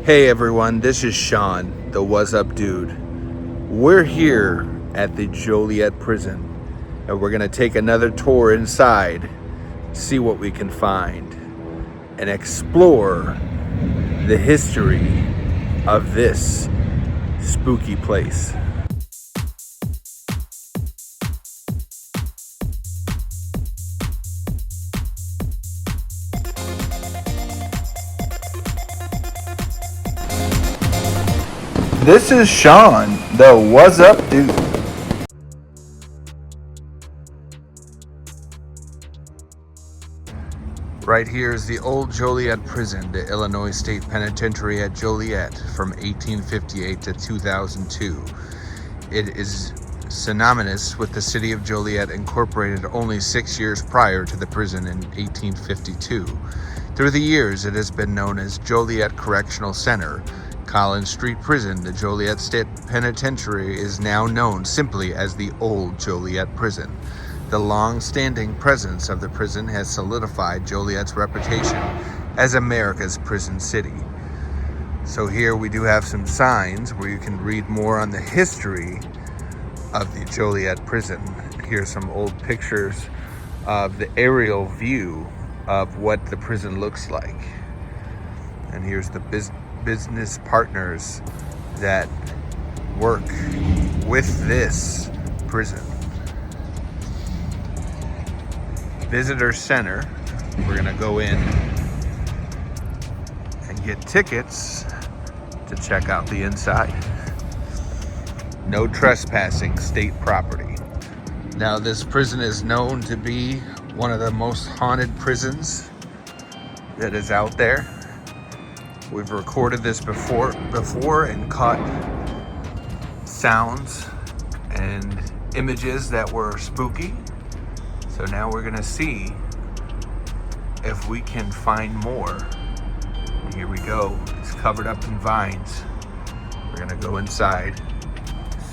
Hey everyone, this is Sean, the What's Up Dude. We're here at the Joliet Prison, and we're gonna take another tour inside, see what we can find, and explore the history of this spooky place. This is Sean, the What's Up Dude. Right here is the Old Joliet Prison, the Illinois State Penitentiary at Joliet from 1858 to 2002. It is synonymous with the city of Joliet, incorporated only 6 years prior to the prison in 1852. Through the years, it has been known as Joliet Correctional Center. Collins Street Prison, the Joliet State Penitentiary, is now known simply as the Old Joliet Prison. The long-standing presence of the prison has solidified Joliet's reputation as America's prison city. So here we do have some signs where you can read more on the history of the Joliet Prison. Here's some old pictures of the aerial view of what the prison looks like. And here's the business partners that work with this prison. Visitor center. We're gonna go in and get tickets to check out the inside. No trespassing, state property. Now this prison is known to be one of the most haunted prisons that is out there. We've recorded this before and caught sounds and images that were spooky. So now we're gonna see if we can find more. Here we go. It's covered up in vines. We're gonna go inside,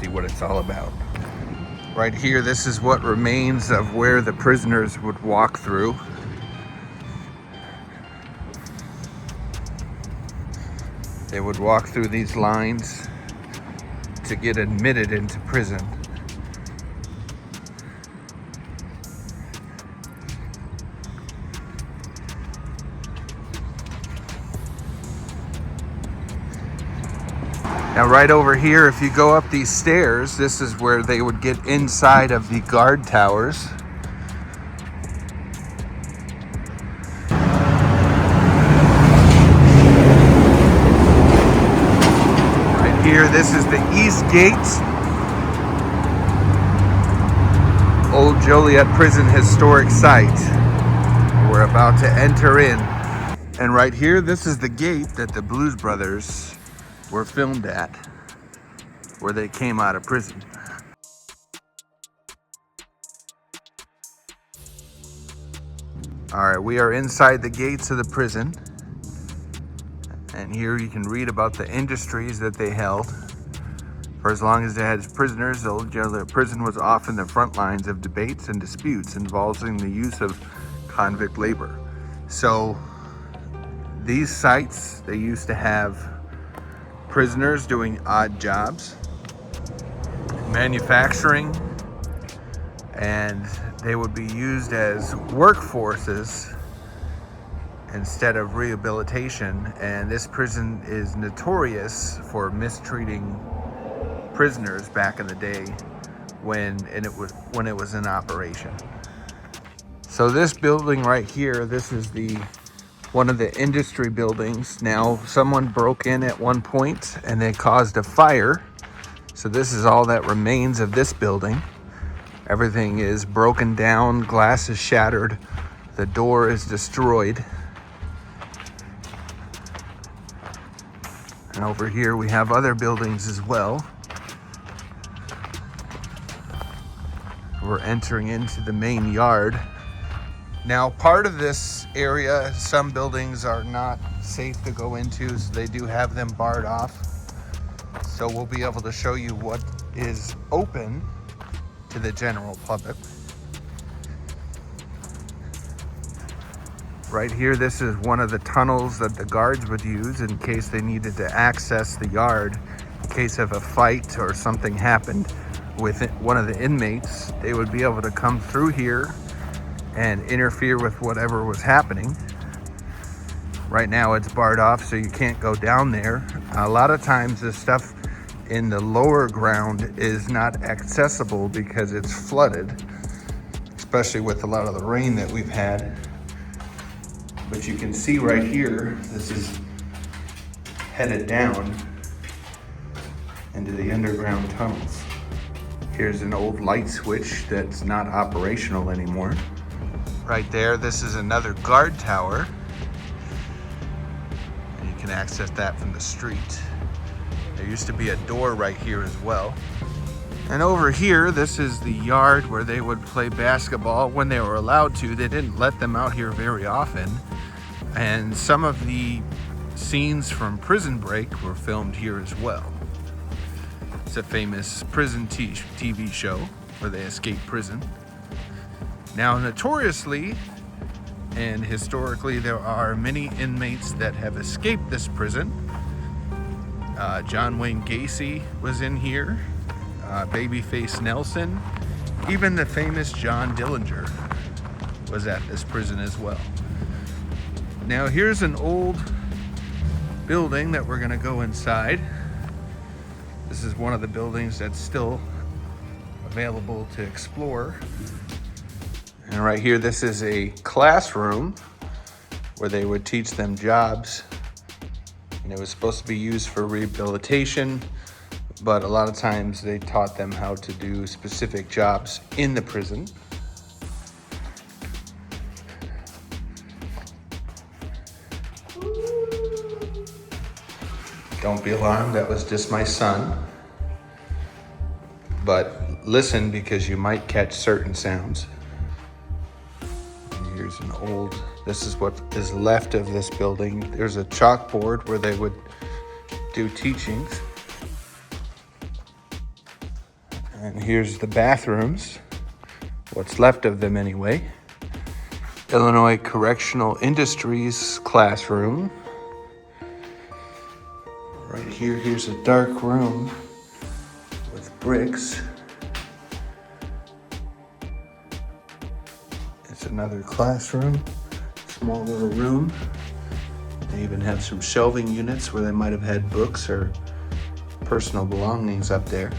see what it's all about. Right here, this is what remains of where the prisoners would walk through. They would walk through these lines to get admitted into prison. Now right over here, if you go up these stairs, this is where they would get inside of the guard towers. Here, this is the East Gate, Old Joliet Prison historic site. We're about to enter in. And right here, this is the gate that the Blues Brothers were filmed at, where they came out of prison. All right, we are inside the gates of the prison. And here you can read about the industries that they held. For as long as they had prisoners, the Old Joliet Prison was often the front lines of debates and disputes involving the use of convict labor. So these sites, they used to have prisoners doing odd jobs, manufacturing, and they would be used as workforces instead of rehabilitation. And this prison is notorious for mistreating prisoners back in the day when it was in operation. So this building right here, this is one of the industry buildings. Now someone broke in at one point and they caused a fire. So this is all that remains of this building. Everything is broken down, glass is shattered, the door is destroyed. And over here we have other buildings as well. We're entering into the main yard. Now part of this area, some buildings are not safe to go into, so they do have them barred off. So we'll be able to show you what is open to the general public. Right here, this is one of the tunnels that the guards would use in case they needed to access the yard. In case of a fight or something happened with one of the inmates, they would be able to come through here and interfere with whatever was happening. Right now it's barred off, so you can't go down there. A lot of times the stuff in the lower ground is not accessible because it's flooded, especially with a lot of the rain that we've had. But you can see right here, this is headed down into the underground tunnels. Here's an old light switch that's not operational anymore. Right there, this is another guard tower. And you can access that from the street. There used to be a door right here as well. And over here, this is the yard where they would play basketball when they were allowed to. They didn't let them out here very often. And some of the scenes from Prison Break were filmed here as well. It's a famous prison TV show where they escape prison. Now, notoriously and historically, there are many inmates that have escaped this prison. John Wayne Gacy was in here, Babyface Nelson, even the famous John Dillinger was at this prison as well. Now here's an old building that we're gonna go inside. This is one of the buildings that's still available to explore. And right here, this is a classroom where they would teach them jobs. And it was supposed to be used for rehabilitation, but a lot of times they taught them how to do specific jobs in the prison. Don't be alarmed, that was just my son. But listen, because you might catch certain sounds. And here's an old, this is what is left of this building. There's a chalkboard where they would do teachings. And here's the bathrooms, what's left of them anyway. Illinois Correctional Industries classroom. Right here, here's a dark room with bricks. It's another classroom, small little room. They even have some shelving units where they might have had books or personal belongings up there.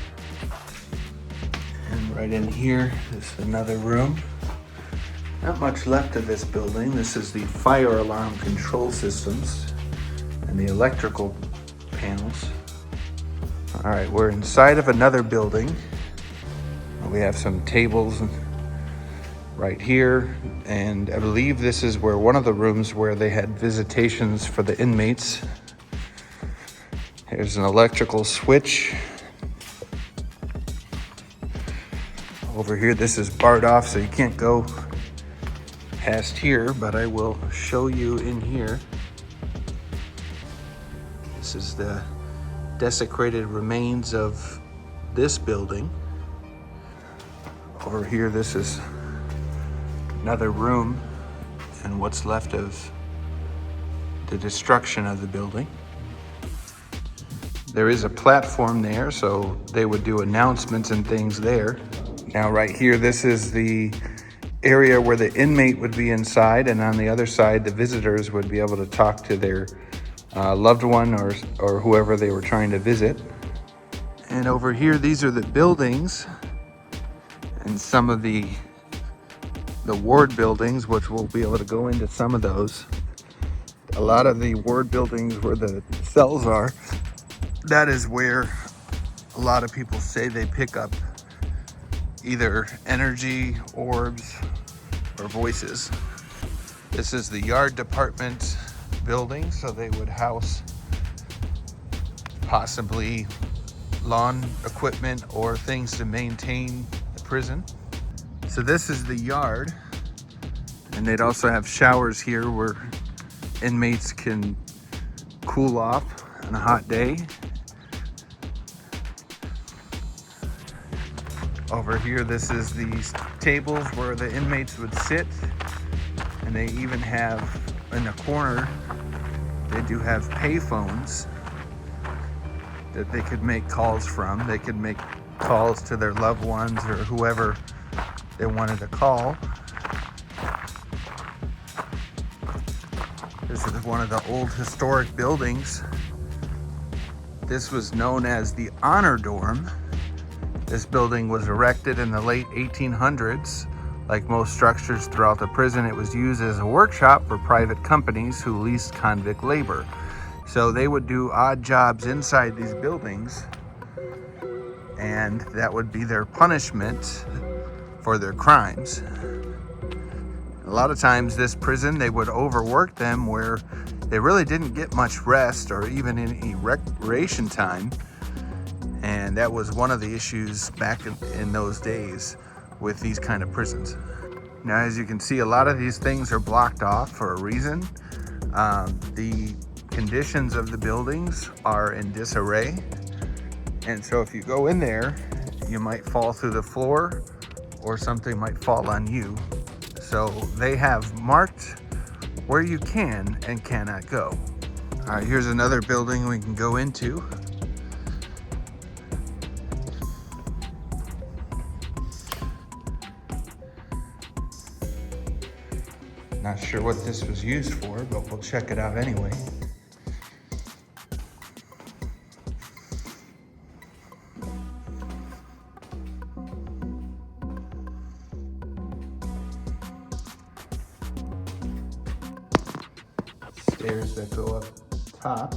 And right in here is another room. Not much left of this building. This is the fire alarm control systems and the electrical panels. All right, we're inside of another building. We have some tables right here, and I believe this is where one of the rooms where they had visitations for the inmates. Here's an electrical switch. Over here, this is barred off, so you can't go past here, but I will show you in here. This is the desecrated remains of this building. Over here, this is another room and what's left of the destruction of the building. There is a platform there, so they would do announcements and things there. Now right here, this is the area where the inmate would be inside, and on the other side, the visitors would be able to talk to their loved one or whoever they were trying to visit. And over here, these are the buildings and some of the ward buildings, which we'll be able to go into some of those. A lot of the ward buildings where the cells are, that is where a lot of people say they pick up either energy, orbs, or voices. This is the yard department building, so they would house possibly lawn equipment or things to maintain the prison. So this is the yard, and they'd also have showers here where inmates can cool off on a hot day. Over here, this is the tables where the inmates would sit And they even have, in the corner, they do have pay phones that they could make calls from. They could make calls to their loved ones or whoever they wanted to call. This is one of the old historic buildings. This was known as the Honor Dorm. This building was erected in the late 1800s. Like most structures throughout the prison, it was used as a workshop for private companies who leased convict labor. So they would do odd jobs inside these buildings, and that would be their punishment for their crimes. A lot of times this prison, they would overwork them where they really didn't get much rest or even any recreation time. And that was one of the issues back in those days with these kind of prisons. Now, as you can see, a lot of these things are blocked off for a reason. The conditions of the buildings are in disarray. And so if you go in there, you might fall through the floor or something might fall on you. So they have marked where you can and cannot go. All right, here's another building we can go into. Not sure what this was used for, but we'll check it out anyway. Stairs that go up top.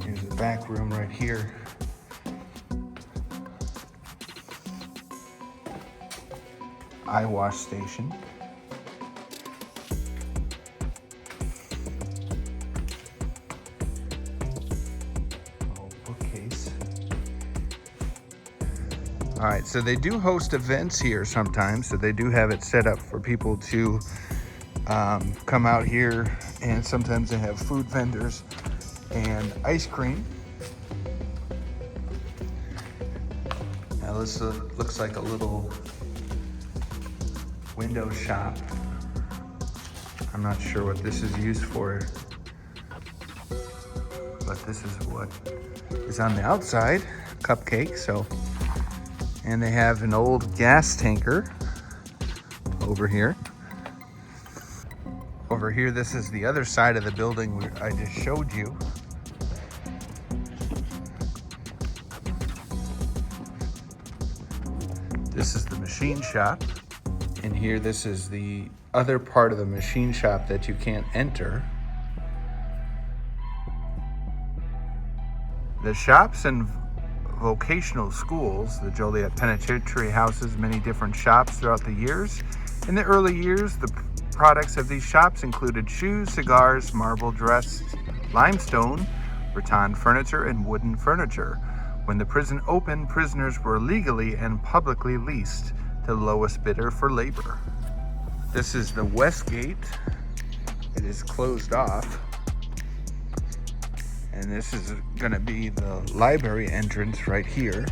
Here's the back room right here. Eye wash station. Oh, bookcase. All right, so they do host events here sometimes, so they do have it set up for people to come out here, and sometimes they have food vendors and ice cream. Now this looks like a little window shop. I'm not sure what this is used for, but this is what is on the outside. Cupcake. So, and they have an old gas tanker over here. Over here, this is the other side of the building I just showed you. This is the machine shop. In here, this is the other part of the machine shop that you can't enter. The shops and vocational schools, the Joliet Penitentiary houses many different shops throughout the years. In the early years, the products of these shops included shoes, cigars, marble dressed limestone, rattan furniture, and wooden furniture. When the prison opened, prisoners were legally and publicly leased to the lowest bidder for labor. This is the west gate. It is closed off. And this is gonna be the library entrance right here.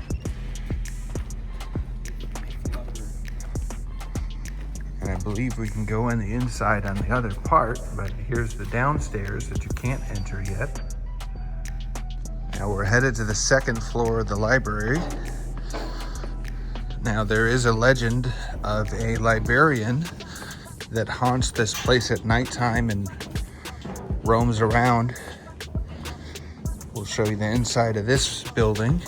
And I believe we can go in the inside on the other part, but here's the downstairs that you can't enter yet. Now we're headed to the second floor of the library. Now there is a legend of a librarian that haunts this place at nighttime and roams around. We'll show you the inside of this building.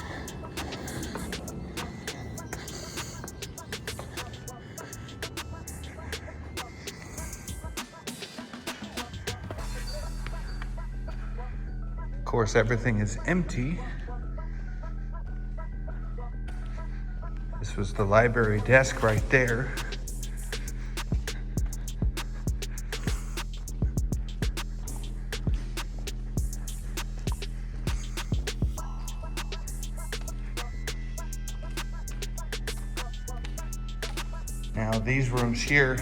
Of course, everything is empty. This was the library desk right there. Now these rooms here,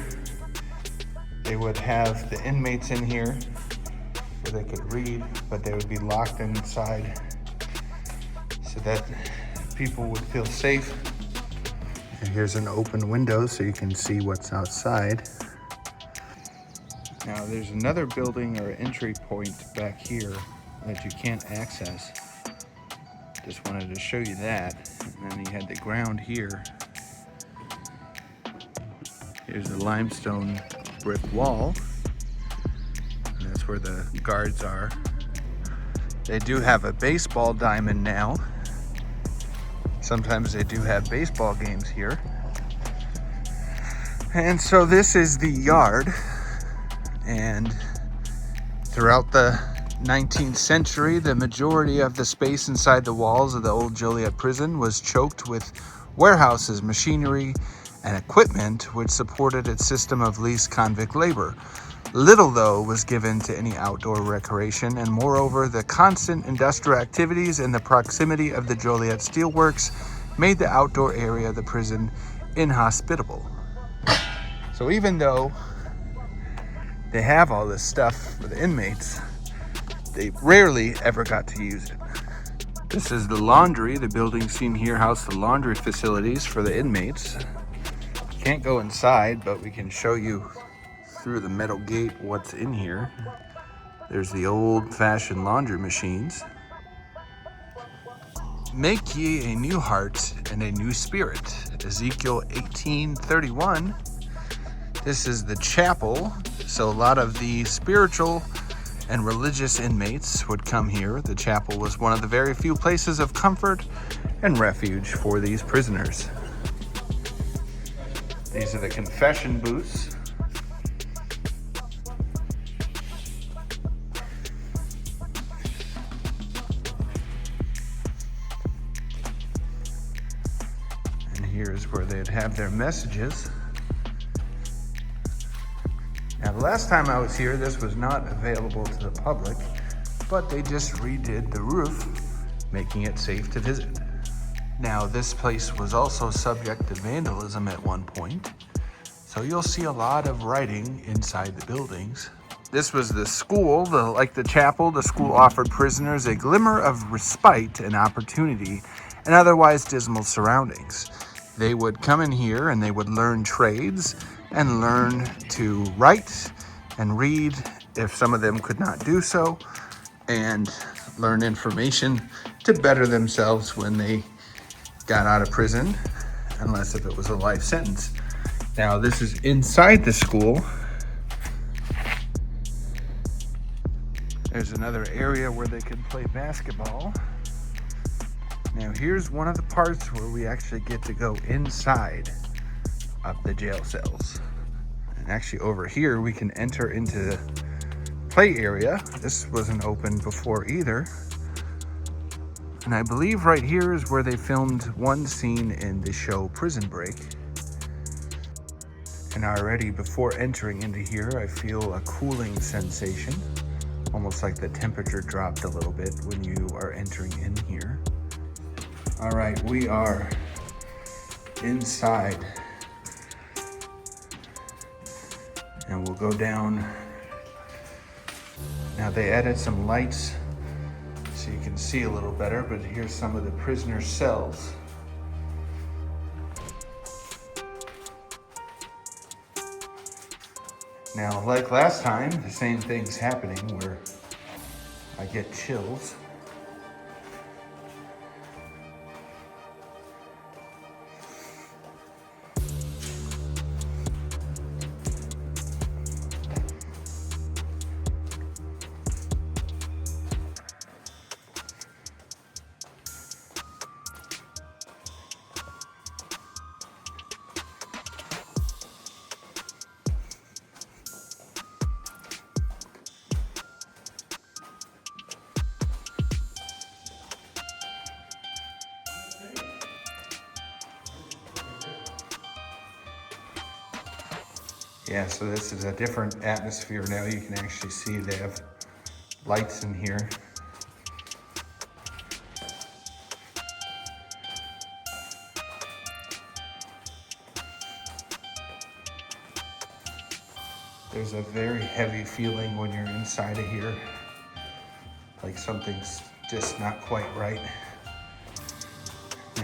they would have the inmates in here where they could read, but they would be locked inside so that people would feel safe. And here's an open window so you can see what's outside. Now there's another building or entry point back here that you can't access. Just wanted to show you that. And then you had the ground here. Here's the limestone brick wall. And that's where the guards are. They do have a baseball diamond now. Sometimes they do have baseball games here. And so this is the yard. And throughout the 19th century, the majority of the space inside the walls of the Old Joliet Prison was choked with warehouses, machinery, and equipment which supported its system of leased convict labor. Little, though, was given to any outdoor recreation, and moreover, the constant industrial activities and the proximity of the Joliet Steelworks made the outdoor area of the prison inhospitable. So even though they have all this stuff for the inmates, they rarely ever got to use it. This is the laundry. The building seen here housed the laundry facilities for the inmates. Can't go inside, but we can show you through the metal gate what's in here. There's the old-fashioned laundry machines. Make ye a new heart and a new spirit. Ezekiel 18:31. This is the chapel. So a lot of the spiritual and religious inmates would come here. The chapel was one of the very few places of comfort and refuge for these prisoners. These are the confession booths. And here's where they'd have their messages. Now, the last time I was here, this was not available to the public, but they just redid the roof, making it safe to visit. Now, this place was also subject to vandalism at one point, so you'll see a lot of writing inside the buildings. This was the school, like the chapel. The school offered prisoners a glimmer of respite and opportunity in otherwise dismal surroundings. They would come in here and they would learn trades and learn to write and read if some of them could not do so, and learn information to better themselves when they got out of prison, unless if it was a life sentence. Now this is inside the school. There's another area where they could play basketball. Now here's one of the parts where we actually get to go inside of the jail cells. And actually over here we can enter into the play area. This wasn't open before either. And I believe right here is where they filmed one scene in the show Prison Break. And already before entering into here, I feel a cooling sensation, almost like the temperature dropped a little bit when you are entering in here. All right, we are inside. And we'll go down. Now they added some lights so you can see a little better, but here's some of the prisoners' cells. Now, like last time, the same thing's happening where I get chills. Yeah, so this is a different atmosphere now. You can actually see they have lights in here. There's a very heavy feeling when you're inside of here, like something's just not quite right.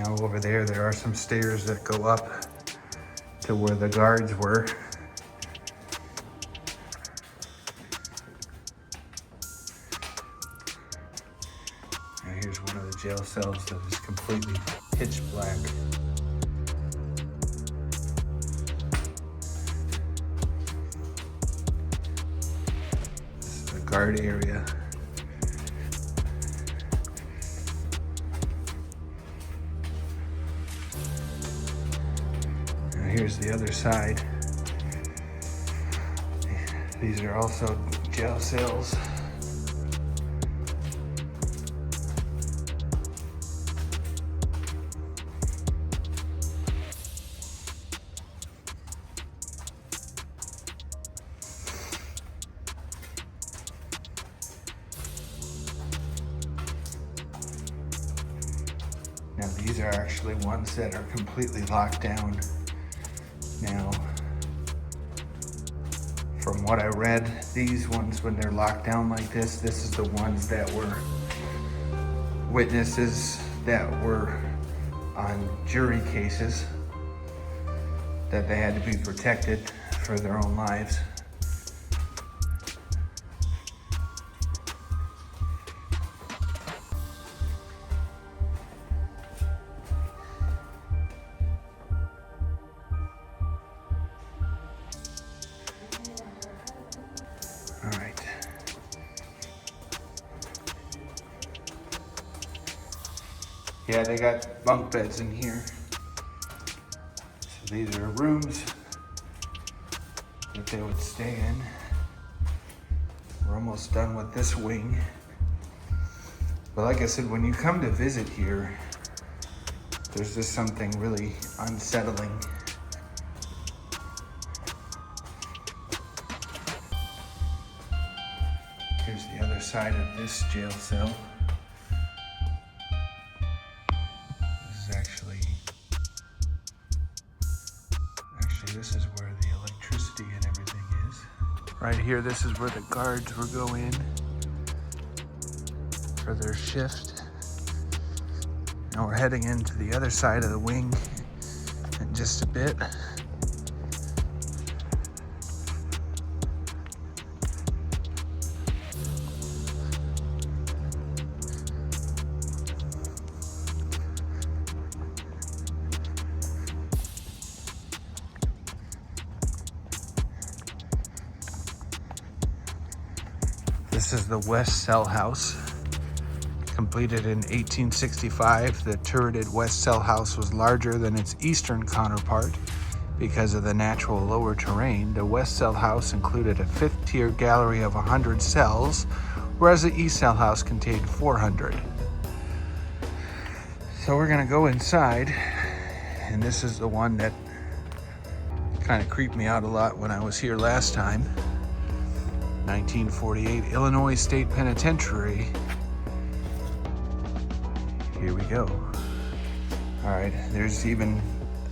Now over there are some stairs that go up to where the guards were. Now here's one of the jail cells that is completely pitch black. This is the guard area. Here's the other side. These are also jail cells. Now these are actually ones that are completely locked down. Now, from what I read, these ones, when they're locked down like this is the ones that were witnesses that were on jury cases, that they had to be protected for their own lives. All right. Yeah, they got bunk beds in here. So these are rooms that they would stay in. We're almost done with this wing. But like I said, when you come to visit here, there's just something really unsettling. Here's the other side of this jail cell. This is where the electricity and everything is. Right here, this is where the guards will go in for their shift. Now we're heading into the other side of the wing in just a bit. This is the West Cell House. Completed in 1865, the turreted West Cell House was larger than its eastern counterpart. Because of the natural lower terrain, the West Cell House included a fifth-tier gallery of 100 cells, whereas the East Cell House contained 400. So we're gonna go inside, and this is the one that kind of creeped me out a lot when I was here last time. 1948 Illinois State Penitentiary. Here we go. All right, there's even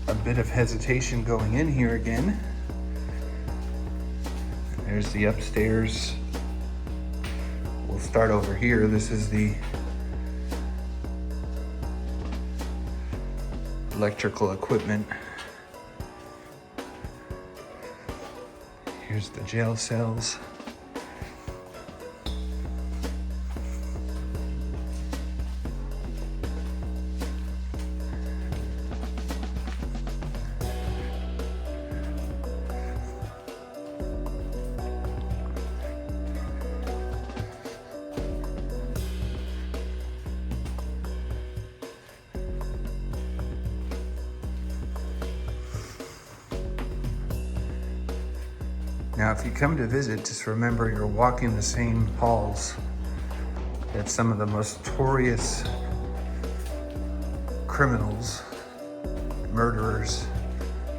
a bit of hesitation going in here again. There's the upstairs. We'll start over here. This is the electrical equipment. Here's the jail cells. Now, if you come to visit, just remember you're walking the same halls that some of the most notorious criminals, murderers,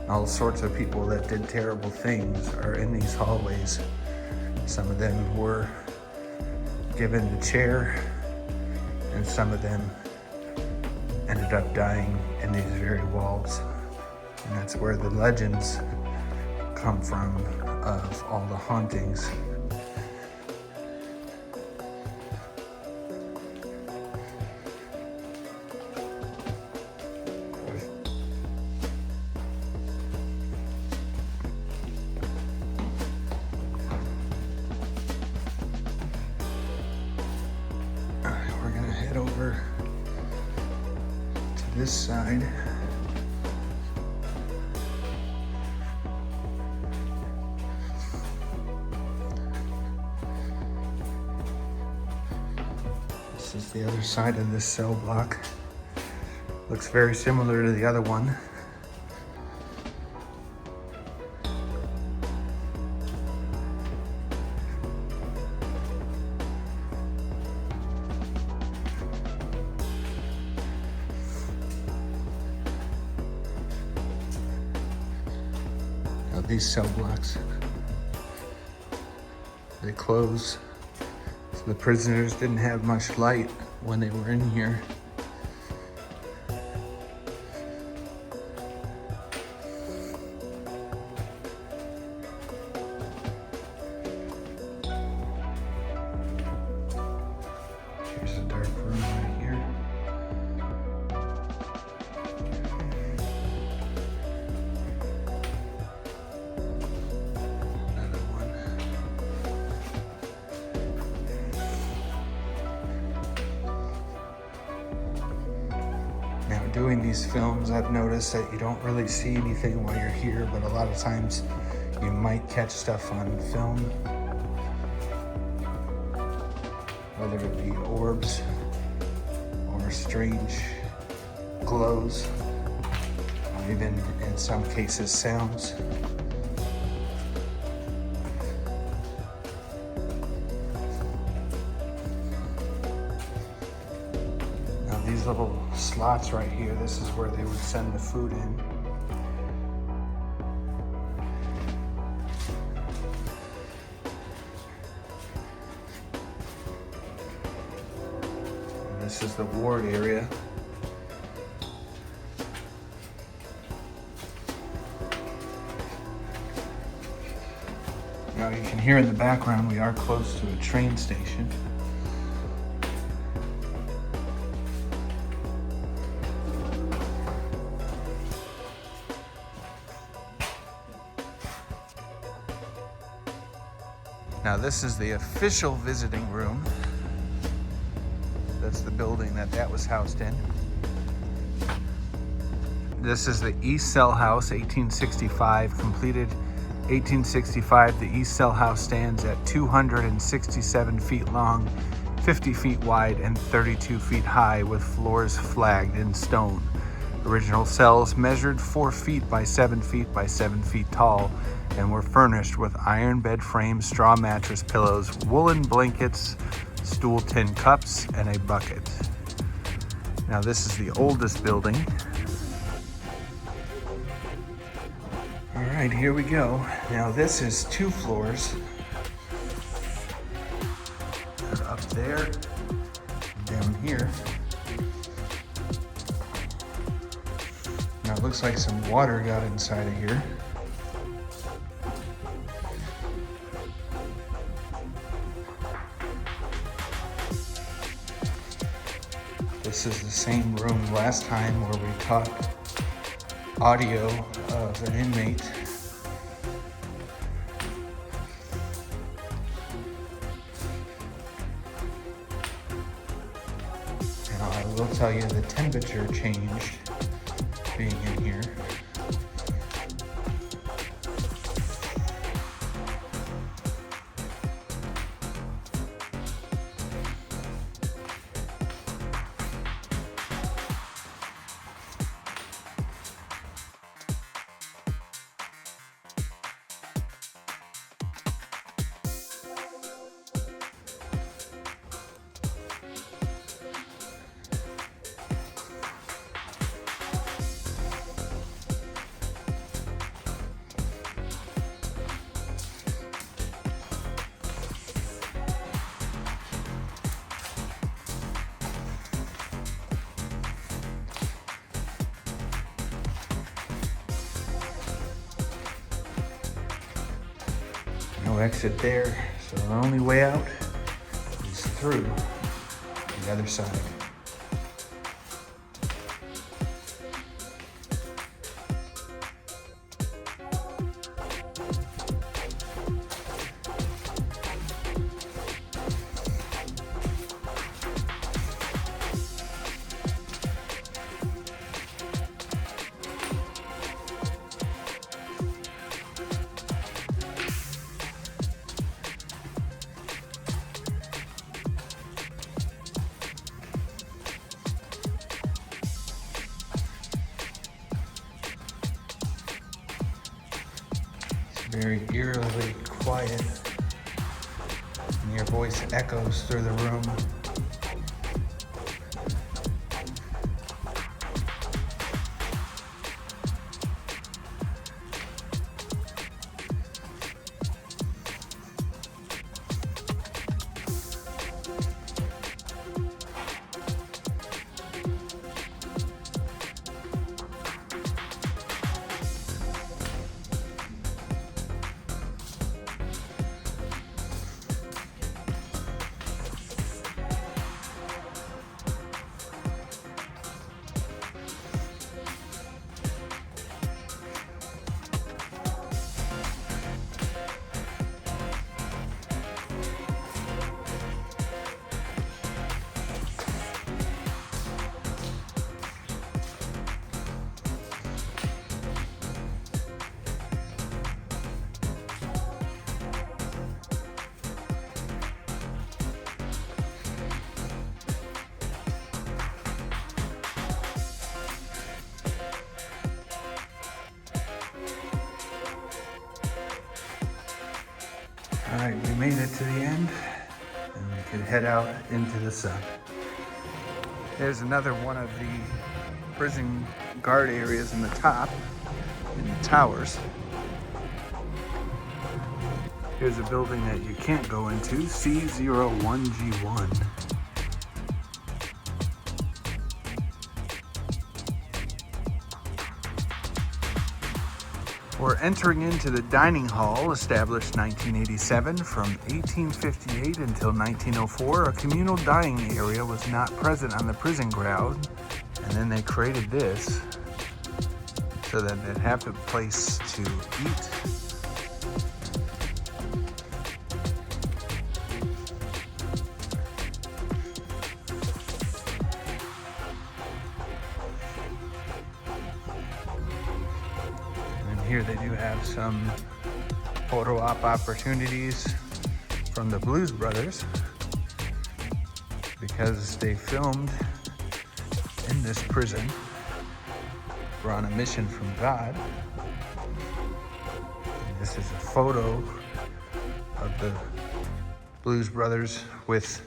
all sorts of people that did terrible things are in these hallways. Some of them were given the chair, and some of them ended up dying in these very walls. And that's where the legends come from of all the hauntings. this side. This is the other side of this cell block. Looks very similar to the other one. Now these cell blocks, they close. So the prisoners didn't have much light when they were in here. Here's a dark room right here. Another one. Now, doing these films, I've noticed that you don't really see anything while you're here, but a lot of times you might catch stuff on film. Whether it be orbs or strange glows, or even in some cases sounds. Now these little slots right here, this is where they would send the food in. This is the ward area. Now you can hear in the background we are close to a train station. Now this is the official visiting room. That's the building that was housed in. This is the East Cell House, 1865, completed 1865. The East Cell House stands at 267 feet long, 50 feet wide, and 32 feet high, with floors flagged in stone. Original cells measured 4 feet by 7 feet by 7 feet tall and were furnished with iron bed frames, straw mattress pillows, woolen blankets, stool tin cups, and a bucket. Now this is the oldest building. All right, here we go. Now this is 2 floors. They're up there, and down here. Now it looks like some water got inside of here. This is the same room last time where we caught audio of an inmate. Now I will tell you the temperature changed being in here. No exit there, so our only way out is through the other side. Very eerily quiet, and your voice echoes through the room. All right, we made it to the end, and we can head out into the sun. There's another one of the prison guard areas in the top, in the towers. Here's a building that you can't go into, C01G1. We're entering into the dining hall, established 1987. From 1858 until 1904, a communal dining area was not present on the prison ground, and then they created this so that they'd have a place to eat. Here they do have some photo op opportunities from the Blues Brothers, because they filmed in this prison. We're on a mission from God. And this is a photo of the Blues Brothers with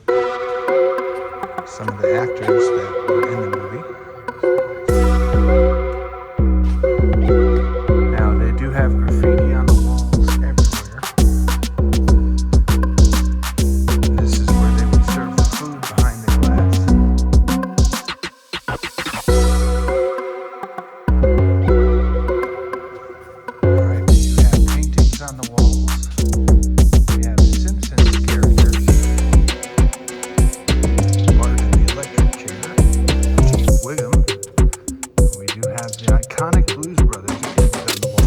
some of the actors that were in the movie. Have graffiti on the walls everywhere. This is where they would serve the food behind the glass. Alright, we do have paintings on the walls. We have Simpsons characters. Bart in the electric chair. Chief Wiggum. We do have the iconic Blues Brothers painted on the wall.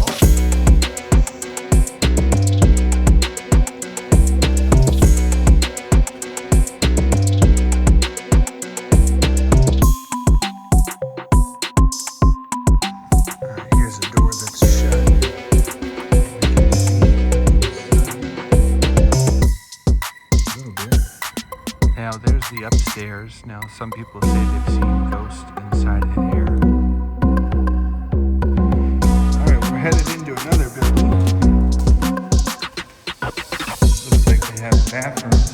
Now there's the upstairs. Now some people say they've seen ghosts inside of here. Alright, we're headed into another building. Looks like they have bathrooms.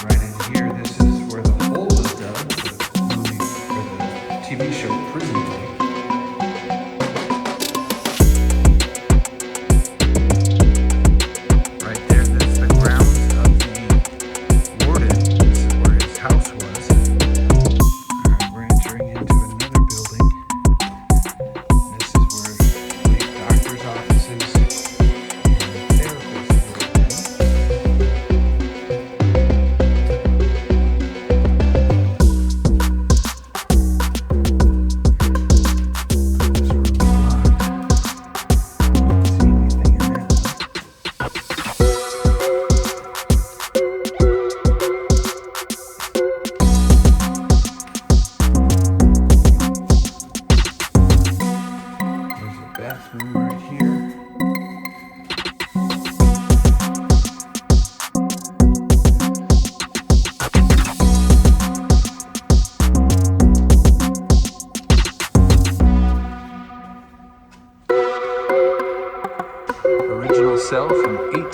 Right in here, this is where the hole was dug for the movie, for the TV show Prison Break. We're entering into another building.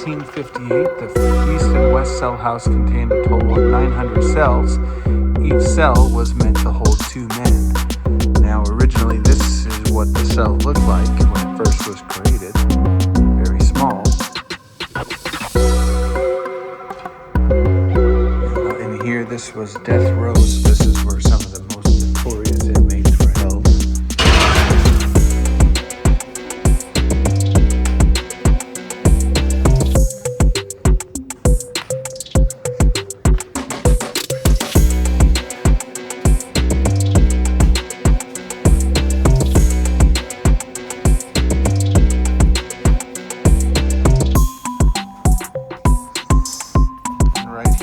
1858, the east and west cell house contained a total of 900 cells. Each cell was meant to hold 2 men. Now, originally, this is what the cell looked like when it first was created. Very small. And here, this was death row. This is where some of the most notorious inmates were held.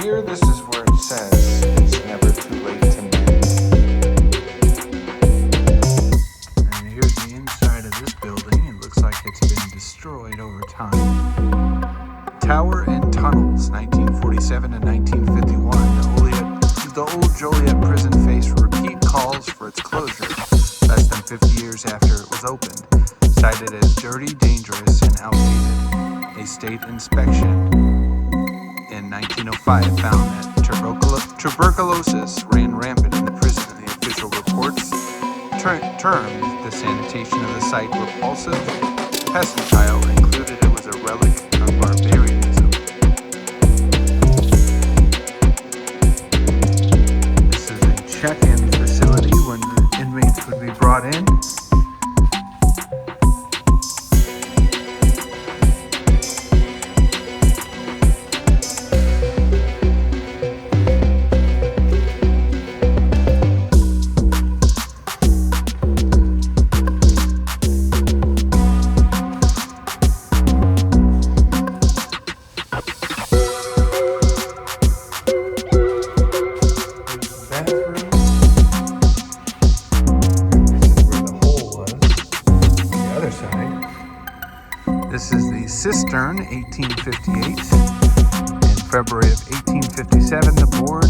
Here, this is where it says it's never too late to mend. And here's the inside of this building. It looks like it's been destroyed over time. Tower and tunnels, 1947 and 1951. The Old Joliet Prison faced repeat calls for its closure less than 50 years after it was opened. Cited as dirty, dangerous, and outdated. A state inspection in 1905 found that tuberculosis ran rampant in the prison, and the official reports termed the sanitation of the site repulsive, peasantile, and concluded it was a relic of barbarianism. This is a check-in facility when inmates would be brought in. This is the cistern, 1858. In February of 1857, the board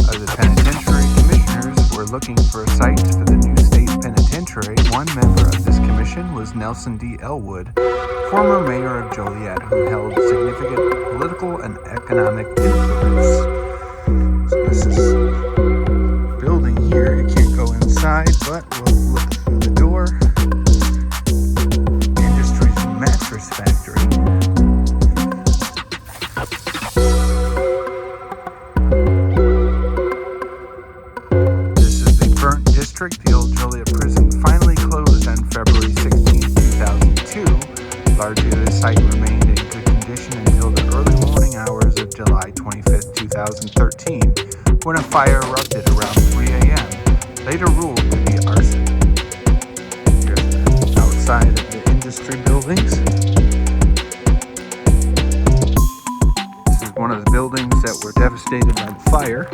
of the penitentiary commissioners were looking for a site for the new state penitentiary. One member of this commission was Nelson D. Elwood, former mayor of Joliet, who held significant political and economic influence. So this is a building here. You can't go inside, but we'll look through the door. Factory. This is the burnt district. The Old Joliet Prison finally closed on February 16, 2002. Largely, the site remained in good condition until the early morning hours of July 25, 2013, when a fire erupted around 3 a.m., later ruled to be arson. Here's the outside of the industry buildings. One of the buildings that were devastated by the fire.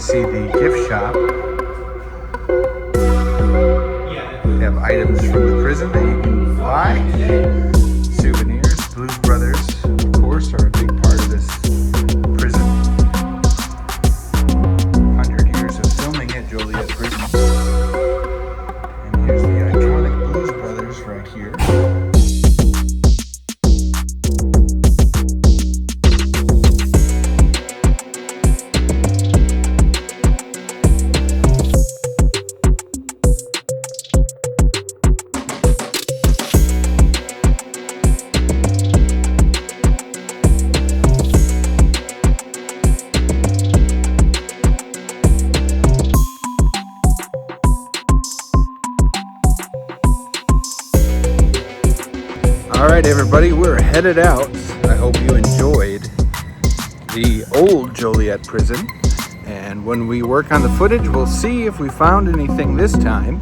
see the gift shop. They have items from the prison that you can buy. Souvenirs. Blues Brothers, of course, are a big part of this prison. 100 years of filming at Joliet Prison. And here's the iconic Blues Brothers right here. Alright everybody, we're headed out. I hope you enjoyed the Old Joliet Prison. And when we work on the footage, we'll see if we found anything this time.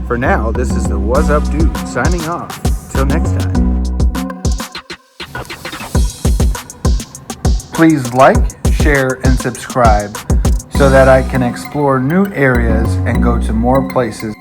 For now, this is the What's Up Dude signing off. Till next time. Please like, share, and subscribe so that I can explore new areas and go to more places.